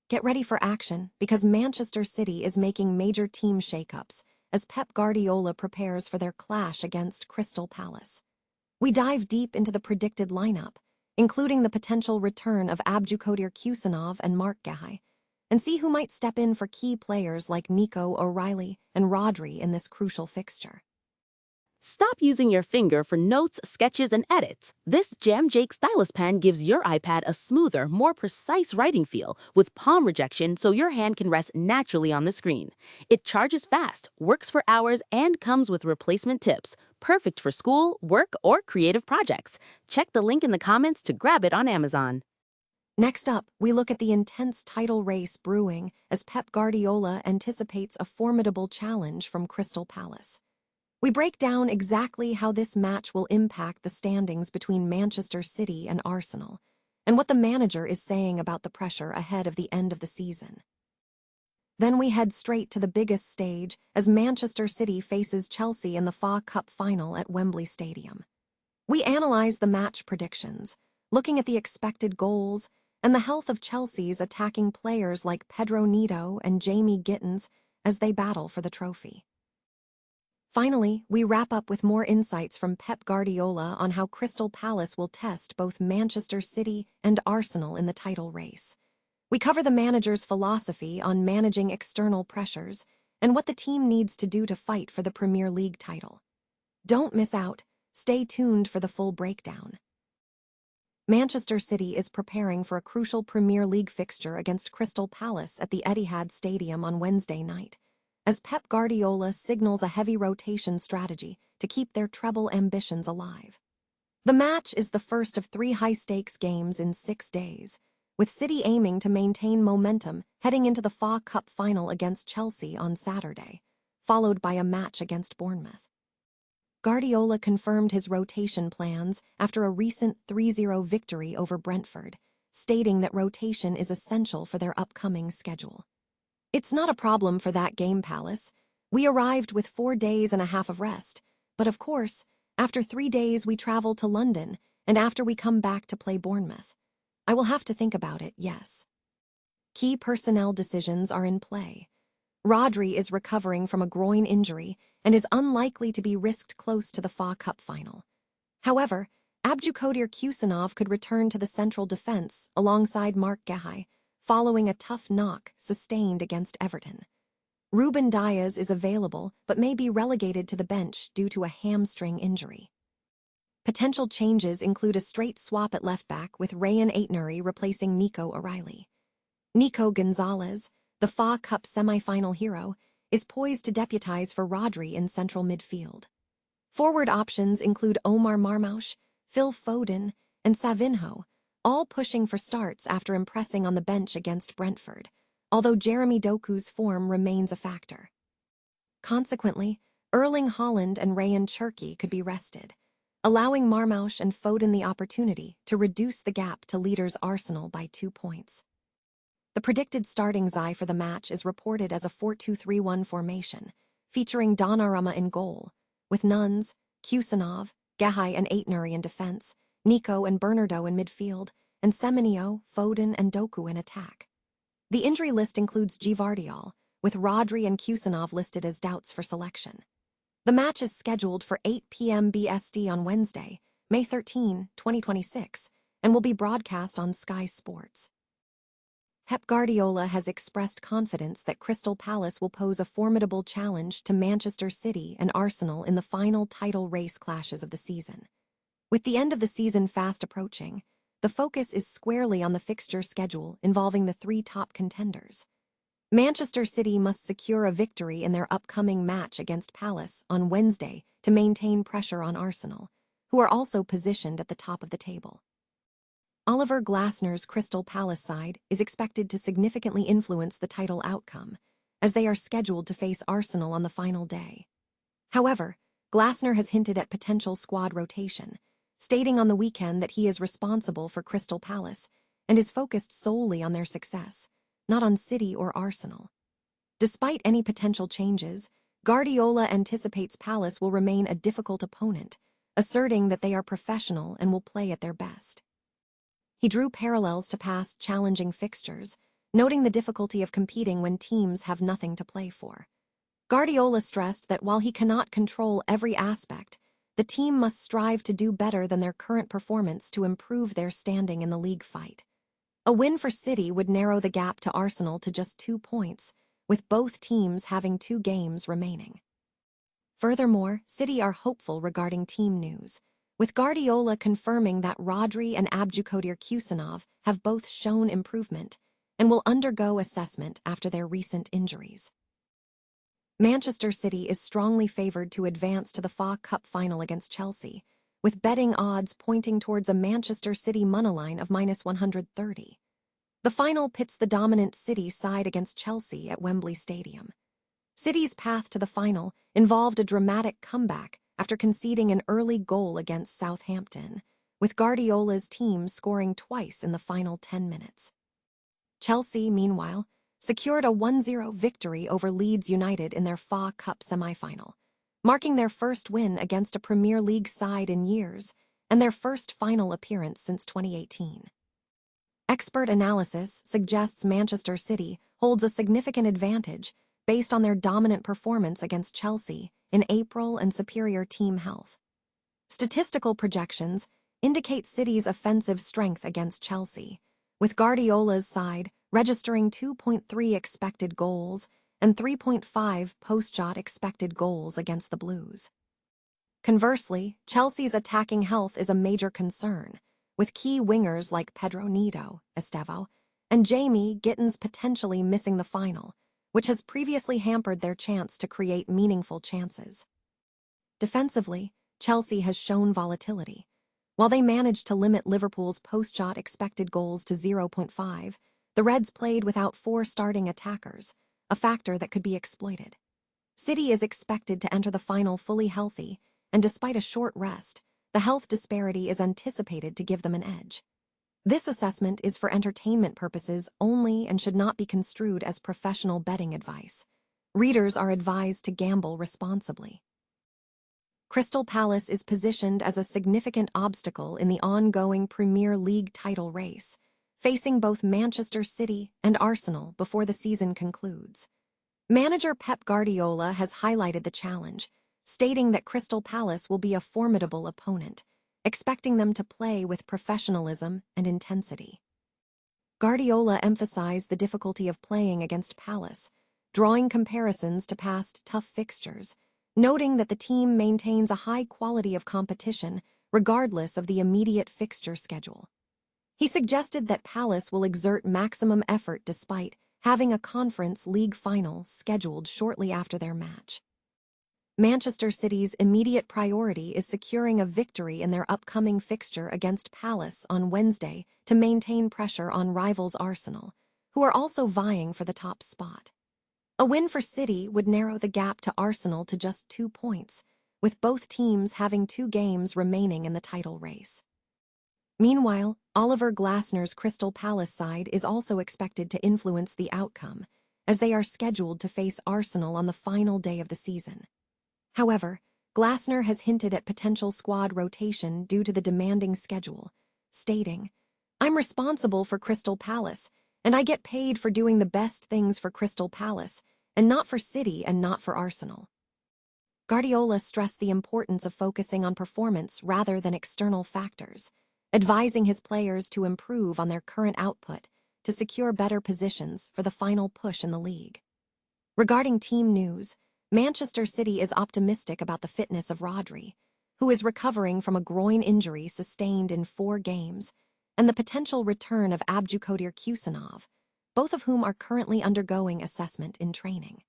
Get ready for action because Manchester City is making major team shakeups as Pep Guardiola prepares for their clash against Crystal Palace. We dive deep into the predicted lineup, including the potential return of Rodri Khusanov and Mark Guehi, and see who might step in for key players like Nico O'Reilly and Rodri in this crucial fixture. Stop using your finger for notes, sketches, and edits. This Jam Jake stylus pen gives your iPad a smoother, more precise writing feel with palm rejection so your hand can rest naturally on the screen. It charges fast, works for hours, and comes with replacement tips. Perfect for school, work, or creative projects. Check the link in the comments to grab it on Amazon. Next up, we look at the intense title race brewing as Pep Guardiola anticipates a formidable challenge from Crystal Palace. We break down exactly how this match will impact the standings between Manchester City and Arsenal, and what the manager is saying about the pressure ahead of the end of the season. Then we head straight to the biggest stage as Manchester City faces Chelsea in the FA Cup final at Wembley Stadium. We analyze the match predictions, looking at the expected goals and the health of Chelsea's attacking players like Pedro Neto and Jamie Gittins as they battle for the trophy. Finally, we wrap up with more insights from Pep Guardiola on how Crystal Palace will test both Manchester City and Arsenal in the title race. We cover the manager's philosophy on managing external pressures and what the team needs to do to fight for the Premier League title. Don't miss out. Stay tuned for the full breakdown. Manchester City is preparing for a crucial Premier League fixture against Crystal Palace at the Etihad Stadium on Wednesday night, as Pep Guardiola signals a heavy rotation strategy to keep their treble ambitions alive. The match is the first of 3 high-stakes games in 6 days, with City aiming to maintain momentum heading into the FA Cup final against Chelsea on Saturday, followed by a match against Bournemouth. Guardiola confirmed his rotation plans after a recent 3-0 victory over Brentford, stating that rotation is essential for their upcoming schedule. It's not a problem for that game, Palace. We arrived with 4 days and a half of rest, but of course, after 3 days we travel to London, and after we come back to play Bournemouth. I will have to think about it, yes. Key personnel decisions are in play. Rodri is recovering from a groin injury and is unlikely to be risked close to the FA Cup final. However, Rodri Khusanov could return to the central defense alongside Mark Guehi, following a tough knock sustained against Everton. Ruben Dias is available but may be relegated to the bench due to a hamstring injury. Potential changes include a straight swap at left-back with Rayan Aitnuri replacing Nico O'Reilly. Nico Gonzalez, the FA Cup semi-final hero, is poised to deputize for Rodri in central midfield. Forward options include Omar Marmoush, Phil Foden, and Savinho, all pushing for starts after impressing on the bench against Brentford, although Jeremy Doku's form remains a factor. Consequently, Erling Haaland and Ryan Cherki could be rested, allowing Marmoush and Foden the opportunity to reduce the gap to leaders Arsenal by 2 points. The predicted starting XI for the match is reported as a 4-2-3-1 formation, featuring Donnarumma in goal, with Nunes, Khusanov, Guehi and Aitnuri in defense, Nico and Bernardo in midfield, and Semenyo, Foden, and Doku in attack. The injury list includes Gvardiol, with Rodri and Khusanov listed as doubts for selection. The match is scheduled for 8 p.m. BST on Wednesday, May 13, 2026, and will be broadcast on Sky Sports. Pep Guardiola has expressed confidence that Crystal Palace will pose a formidable challenge to Manchester City and Arsenal in the final title race clashes of the season. With the end of the season fast approaching, the focus is squarely on the fixture schedule involving the 3 top contenders. Manchester City must secure a victory in their upcoming match against Palace on Wednesday to maintain pressure on Arsenal, who are also positioned at the top of the table. Oliver Glasner's Crystal Palace side is expected to significantly influence the title outcome, as they are scheduled to face Arsenal on the final day. However, Glasner has hinted at potential squad rotation, stating on the weekend that he is responsible for Crystal Palace and is focused solely on their success, not on City or Arsenal. Despite any potential changes, Guardiola anticipates Palace will remain a difficult opponent, asserting that they are professional and will play at their best. He drew parallels to past challenging fixtures, noting the difficulty of competing when teams have nothing to play for. Guardiola stressed that while he cannot control every aspect, the team must strive to do better than their current performance to improve their standing in the league fight. A win for City would narrow the gap to Arsenal to just 2 points, with both teams having 2 games remaining. Furthermore, City are hopeful regarding team news, with Guardiola confirming that Rodri and Khusanov have both shown improvement and will undergo assessment after their recent injuries. Manchester City is strongly favored to advance to the FA Cup final against Chelsea, with betting odds pointing towards a Manchester City moneyline of -130. The final pits the dominant City side against Chelsea at Wembley Stadium. City's path to the final involved a dramatic comeback after conceding an early goal against Southampton, with Guardiola's team scoring twice in the final 10 minutes. Chelsea, meanwhile, secured a 1-0 victory over Leeds United in their FA Cup semi-final, marking their first win against a Premier League side in years and their first final appearance since 2018. Expert analysis suggests Manchester City holds a significant advantage based on their dominant performance against Chelsea in April and superior team health. Statistical projections indicate City's offensive strength against Chelsea, with Guardiola's side registering 2.3 expected goals and 3.5 post-shot expected goals against the Blues. Conversely, Chelsea's attacking health is a major concern, with key wingers like Pedro Neto, Estevo, and Jamie Gittins potentially missing the final, which has previously hampered their chance to create meaningful chances. Defensively, Chelsea has shown volatility. While they managed to limit Liverpool's post-shot expected goals to 0.5, the Reds played without 4 starting attackers, a factor that could be exploited. City is expected to enter the final fully healthy, and despite a short rest, the health disparity is anticipated to give them an edge. This assessment is for entertainment purposes only and should not be construed as professional betting advice. Readers are advised to gamble responsibly. Crystal Palace is positioned as a significant obstacle in the ongoing Premier League title race, facing both Manchester City and Arsenal before the season concludes. Manager Pep Guardiola has highlighted the challenge, stating that Crystal Palace will be a formidable opponent, expecting them to play with professionalism and intensity. Guardiola emphasized the difficulty of playing against Palace, drawing comparisons to past tough fixtures, noting that the team maintains a high quality of competition regardless of the immediate fixture schedule. He suggested that Palace will exert maximum effort despite having a Conference League final scheduled shortly after their match. Manchester City's immediate priority is securing a victory in their upcoming fixture against Palace on Wednesday to maintain pressure on rivals Arsenal, who are also vying for the top spot. A win for City would narrow the gap to Arsenal to just 2 points, with both teams having 2 games remaining in the title race. Meanwhile, Oliver Glasner's Crystal Palace side is also expected to influence the outcome, as they are scheduled to face Arsenal on the final day of the season. However, Glasner has hinted at potential squad rotation due to the demanding schedule, stating, "I'm responsible for Crystal Palace, and I get paid for doing the best things for Crystal Palace, and not for City and not for Arsenal." Guardiola stressed the importance of focusing on performance rather than external factors, advising his players to improve on their current output to secure better positions for the final push in the league. Regarding team news, Manchester City is optimistic about the fitness of Rodri, who is recovering from a groin injury sustained in 4 games, and the potential return of Khusanov, both of whom are currently undergoing assessment in training.